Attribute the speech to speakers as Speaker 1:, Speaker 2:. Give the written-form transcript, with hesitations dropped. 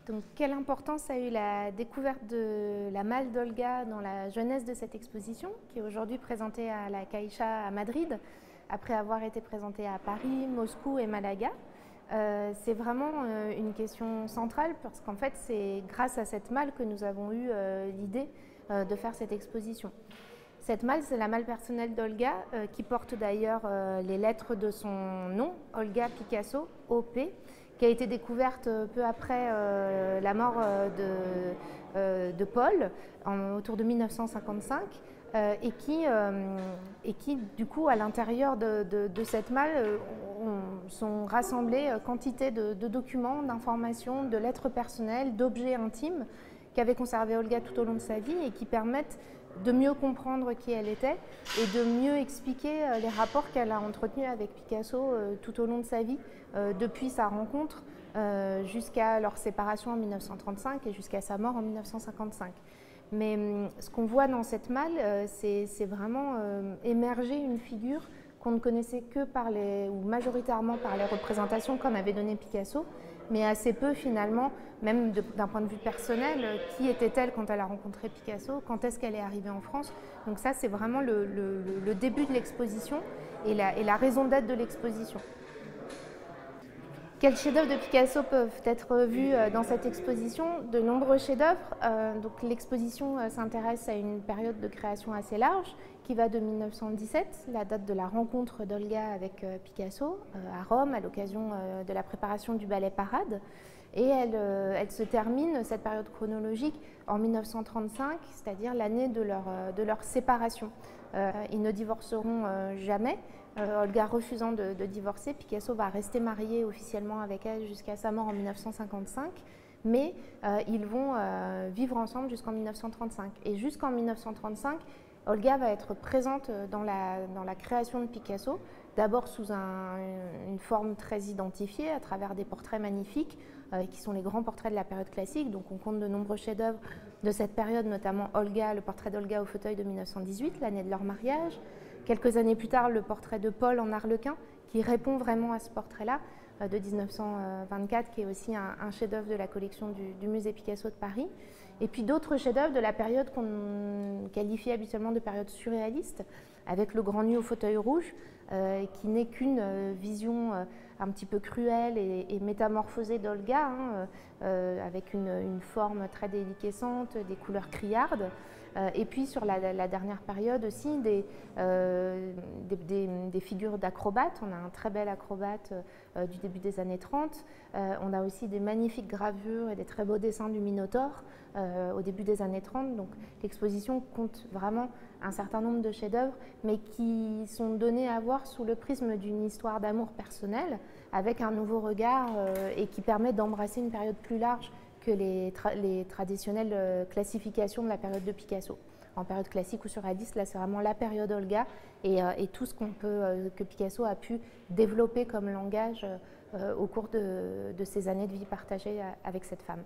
Speaker 1: Donc, quelle importance a eu la découverte de la malle d'Olga dans la jeunesse de cette exposition, qui est aujourd'hui présentée à la Caixa à Madrid, après avoir été présentée à Paris, Moscou et Malaga. C'est vraiment une question centrale parce qu'en fait, c'est grâce à cette malle que nous avons eu l'idée de faire cette exposition. Cette malle, c'est la malle personnelle d'Olga, qui porte d'ailleurs les lettres de son nom, Olga Picasso, OP, qui a été découverte peu après la mort de Paul, autour de 1955, et qui, du coup, à l'intérieur de cette malle, sont rassemblés quantité de documents, d'informations, de lettres personnelles, d'objets intimes qu'avait conservé Olga tout au long de sa vie et qui permettent de mieux comprendre qui elle était et de mieux expliquer les rapports qu'elle a entretenus avec Picasso tout au long de sa vie, depuis sa rencontre jusqu'à leur séparation en 1935 et jusqu'à sa mort en 1955. Mais ce qu'on voit dans cette malle, c'est vraiment émerger une figure qu'on ne connaissait que ou majoritairement par les représentations qu'en avait donné Picasso, mais assez peu finalement, même d'un point de vue personnel, qui était-elle quand elle a rencontré Picasso, quand est-ce qu'elle est arrivée en France. Donc ça, c'est vraiment le début de l'exposition et la raison d'être de l'exposition. Quels chefs-d'œuvre de Picasso peuvent être vus dans cette exposition? De nombreux chefs-d'œuvre. Donc l'exposition s'intéresse à une période de création assez large qui va de 1917, la date de la rencontre d'Olga avec Picasso à Rome à l'occasion de la préparation du ballet Parade. Et elle se termine, cette période chronologique, en 1935, c'est-à-dire l'année de leur séparation. Ils ne divorceront jamais. Olga refusant de divorcer, Picasso va rester marié officiellement avec elle jusqu'à sa mort en 1955, mais ils vont vivre ensemble jusqu'en 1935. Et jusqu'en 1935, Olga va être présente dans la création de Picasso, d'abord sous une forme très identifiée à travers des portraits magnifiques qui sont les grands portraits de la période classique. Donc on compte de nombreux chefs-d'œuvre de cette période, notamment Olga, le portrait d'Olga au fauteuil de 1918, l'année de leur mariage. Quelques années plus tard, le portrait de Paul en arlequin, qui répond vraiment à ce portrait-là, de 1924, qui est aussi un chef-d'œuvre de la collection du musée Picasso de Paris. Et puis d'autres chefs-d'œuvre de la période qu'on qualifie habituellement de période surréaliste, avec le Grand Nu au fauteuil rouge, qui n'est qu'une vision un petit peu cruelle et métamorphosée d'Olga, avec une forme très déliquescente, des couleurs criardes. Et puis sur la dernière période aussi, des figures d'acrobates. On a un très bel acrobate du début des années 30. On a aussi des magnifiques gravures et des très beaux dessins du Minotaure au début des années 30. Donc l'exposition compte vraiment un certain nombre de chefs-d'œuvre, mais qui sont donnés à voir sous le prisme d'une histoire d'amour personnel, avec un nouveau regard et qui permet d'embrasser une période plus large que les traditionnelles classifications de la période de Picasso. En période classique ou surréaliste, là c'est vraiment la période Olga et tout ce que Picasso a pu développer comme langage au cours de ces années de vie partagée avec cette femme.